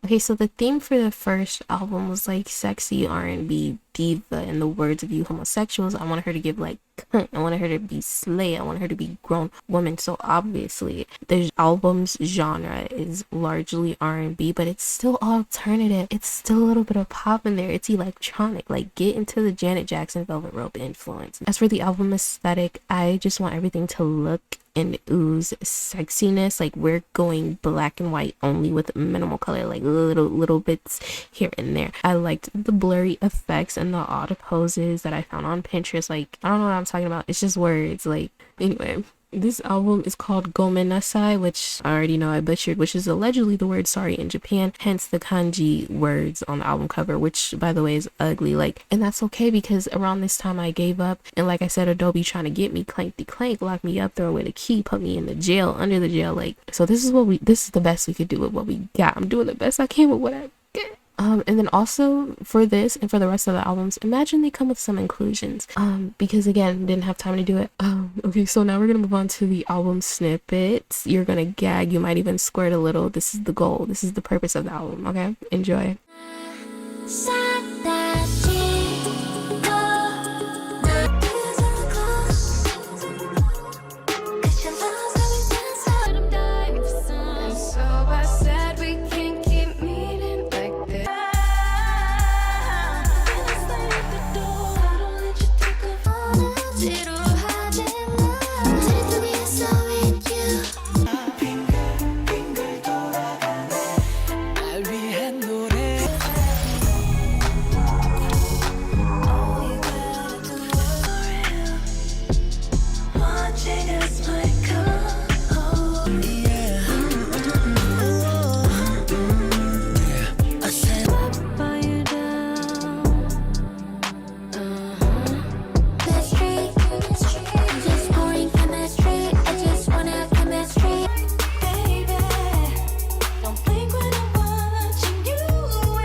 Okay, so the theme for the first album was like sexy R&B diva. In the words of you homosexuals, I wanted her to give like cunt. I wanted her to be slay. I wanted her to be grown woman. So obviously the album's genre is largely R&B, but it's still alternative. It's still a little bit of pop in there. It's electronic. Like, get into the Janet Jackson Velvet Rope influence. As for the album aesthetic, I just want everything to look and ooze sexiness. Like, we're going black and white only with minimal color, like little bits here and there. I liked the blurry effects and the odd poses that I found on Pinterest. Like, I don't know what I'm talking about. It's just words. Like, anyway, this album is called Gomenasai, which I already know I butchered, which is allegedly the word sorry in Japan, hence the kanji words on the album cover, which by the way is ugly. Like, and that's okay, because around this time I gave up, and like I said, Adobe trying to get me, clank, lock me up, throw away the key, put me in the jail, under the jail. Like, so this is the best we could do with what we got. I'm doing the best I can with what I get. And then also for this and for the rest of the albums, imagine they come with some inclusions. Because again, didn't have time to do it. Okay, so now we're gonna move on to the album snippets. You're gonna gag, you might even squirt a little. This is the goal. This is the purpose of the album, okay? Enjoy.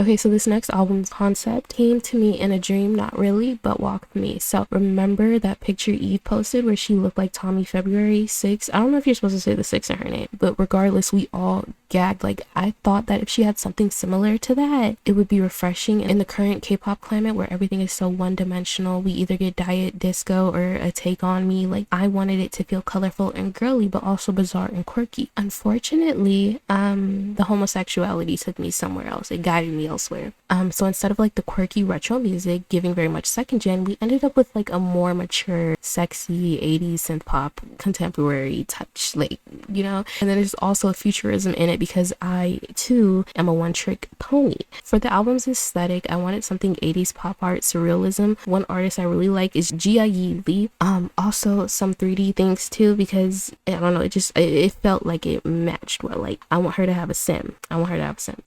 Okay, so this next album's concept came to me in a dream, not really, but walked me. So remember that picture Eve posted where she looked like Tommy February 6? I don't know if you're supposed to say the 6 in her name, but regardless, we all gagged. Like, I thought that if she had something similar to that, it would be refreshing. In the current K-pop climate where everything is so one-dimensional, we either get diet disco or a Take On Me. Like, I wanted it to feel colorful and girly, but also bizarre and quirky. Unfortunately, the homosexuality took me somewhere else. It guided me elsewhere. So instead of like the quirky retro music giving very much second gen, we ended up with like a more mature, sexy 80s synth pop contemporary touch, like, you know. And then there's also a futurism in it because I too am a one-trick pony. For the album's aesthetic, I wanted something 80s pop art surrealism. One artist I really like is Yves. Also some 3D things too, because I don't know, it felt like it matched well. Like, I want her to have a sim.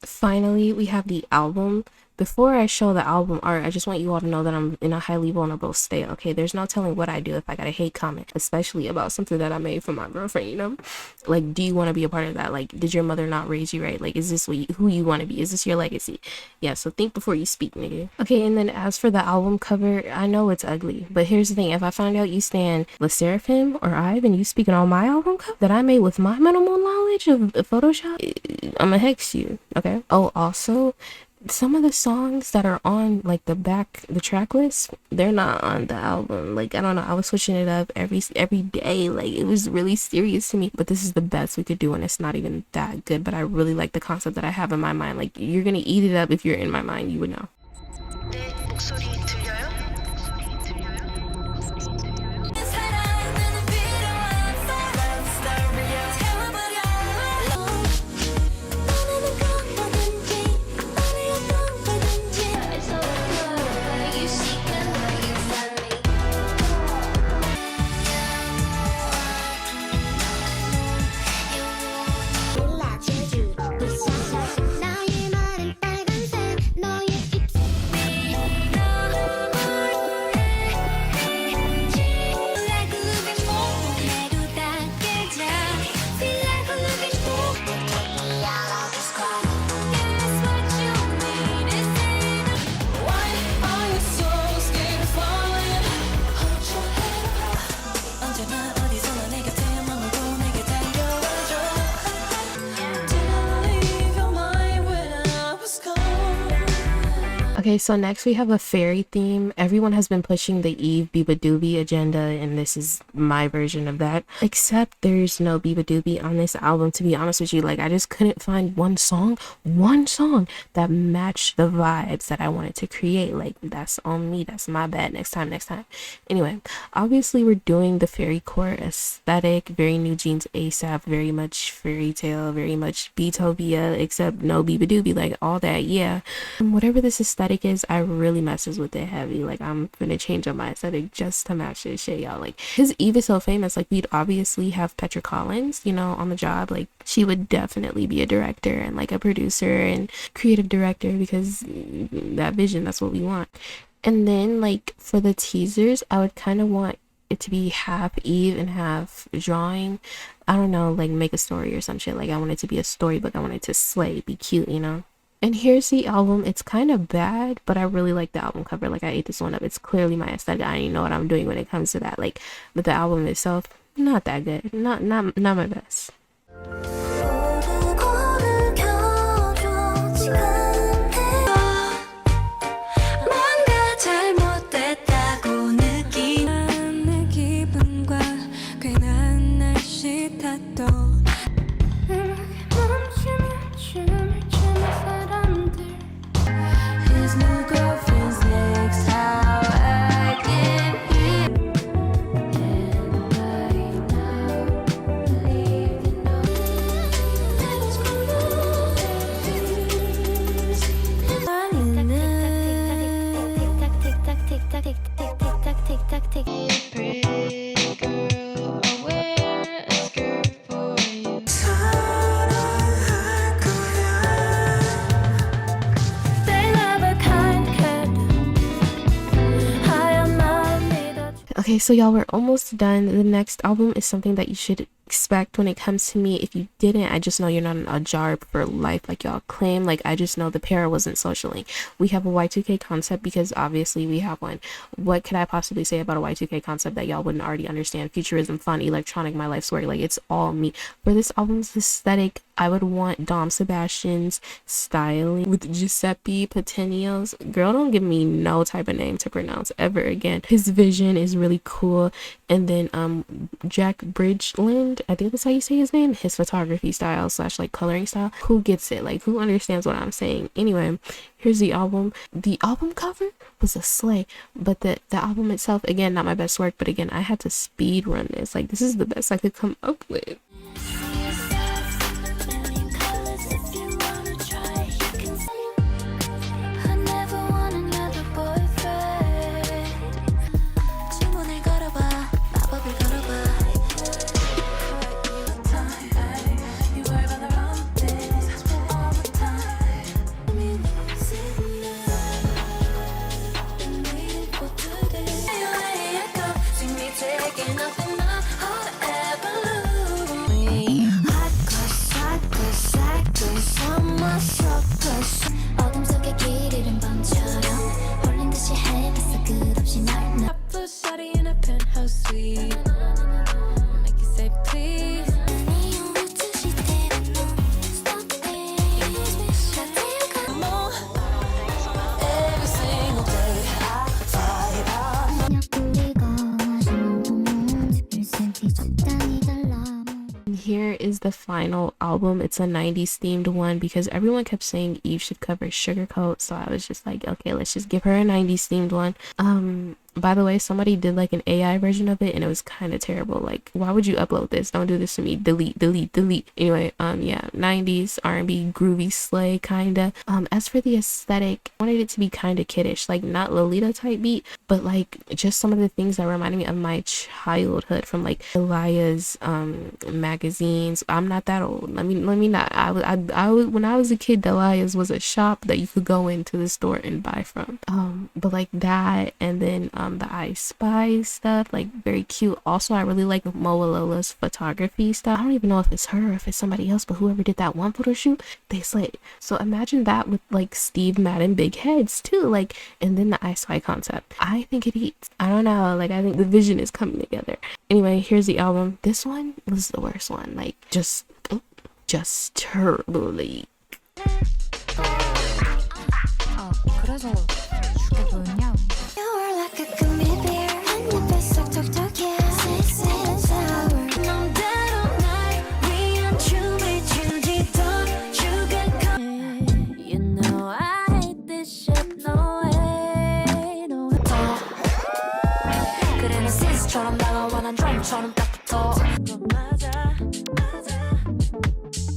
Finally, we have the album. Before I show the album art, I just want you all to know that I'm in a highly vulnerable state, okay? There's no telling what I do if I got a hate comment, especially about something that I made for my girlfriend, you know? Like, do you want to be a part of that? Like, did your mother not raise you right? Like, is this who you want to be? Is this your legacy? Yeah, so think before you speak, nigga. Okay, and then as for the album cover, I know it's ugly, but here's the thing. If I find out you stand Le Seraphim or Ive and you speaking on my album cover that I made with my minimal knowledge of Photoshop, I'ma hex you, okay? Oh, also, some of the songs that are on like the track list, they're not on the album. Like, I don't know, I was switching it up every day. Like, it was really serious to me, but this is the best we could do, and it's not even that good, but I really like the concept that I have in my mind. Like, you're gonna eat it up. If you're in my mind, you would know. Okay, so next we have a fairy theme. Everyone has been pushing the Eve Biba Doobie agenda, and this is my version of that. Except there's no Biba Doobie on this album, to be honest with you. Like, I just couldn't find one song that matched the vibes that I wanted to create. Like, that's on me. That's my bad. Next time. Anyway, obviously we're doing the fairy core aesthetic, very New Jeans ASAP, very much fairy tale, very much Beethovia, except no Biba Doobie, like all that, yeah. And whatever this aesthetic is, I really messes with it heavy. Like, I'm gonna change up my aesthetic just to match this shit, y'all. Like, his Eve is so famous, like, we'd obviously have Petra Collins, you know, on the job. Like, she would definitely be a director and like a producer and creative director, because that vision, that's what we want. And then, like, for the teasers, I would kind of want it to be half Eve and half drawing. I don't know, like, make a story or some shit. Like, I want it to be a storybook. I want it to slay, be cute, you know? And here's the album. It's kind of bad, but I really like the album cover. Like, I ate this one up. It's clearly my aesthetic. I don't even know what I'm doing when it comes to that. Like, but the album itself, not that good. Not my best. Okay, so y'all, we're almost done. The next album is something that you should expect when it comes to me. If you didn't, I just know you're not a jar for life like y'all claim. Like, I just know the pair wasn't socially. We have a Y2K concept because obviously we have one. What could I possibly say about a Y2K concept that y'all wouldn't already understand? Futurism, fun, electronic, my life's work. Like, it's all me. For this album's aesthetic, I would want Dom Sebastian's styling with Giuseppe Patinios. Girl, don't give me no type of name to pronounce ever again. His vision is really cool. And then Jack Bridgeland, I think that's how you say his name. His photography style / like coloring style. Who gets it? Like, who understands what I'm saying? Anyway, here's the album. The album cover was a slay, but the album itself, again, not my best work, but again, I had to speed run this. Like, this is the best I could come up with. Here is the final album. It's a 90s themed one because everyone kept saying Eve should cover Sugarcoat, so I was just like, okay, let's just give her a 90s themed one. By the way, somebody did like an AI version of it and it was kind of terrible. Like, why would you upload this? Don't do this to me. Delete. Anyway, yeah, 90s R&B groovy slay kinda. As for the aesthetic, I wanted it to be kind of kiddish, like not Lolita type beat, but like just some of the things that reminded me of my childhood from like Elia's magazines. I'm not that old. Let me not. I was when I was a kid, Elia's was a shop that you could go into the store and buy from. But like that, and then the I Spy stuff, like very cute. Also, I really like Moalola's photography stuff. I don't even know if it's her or if it's somebody else, but whoever did that one photo shoot, they slayed. So imagine that with like Steve Madden big heads too, like, and then the I Spy concept. I think it eats. I don't know, like, I think the vision is coming together. Anyway, here's the album. This one was the worst one, like just terribly. 그래서 봄처럼 딱 붙어. 맞아 맞아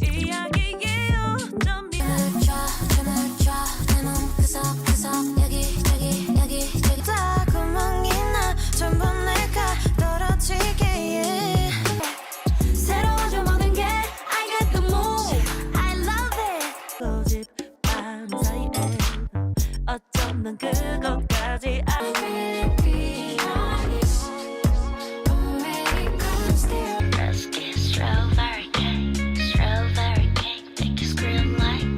이야기의 요점이 춤을 춰 내 몸 구석구석 여기 다 구멍이 나 전부 내가 떨어지게 새로워져 모든 게 I got the move I love it 고집하는 사이에 어쩜 난 그거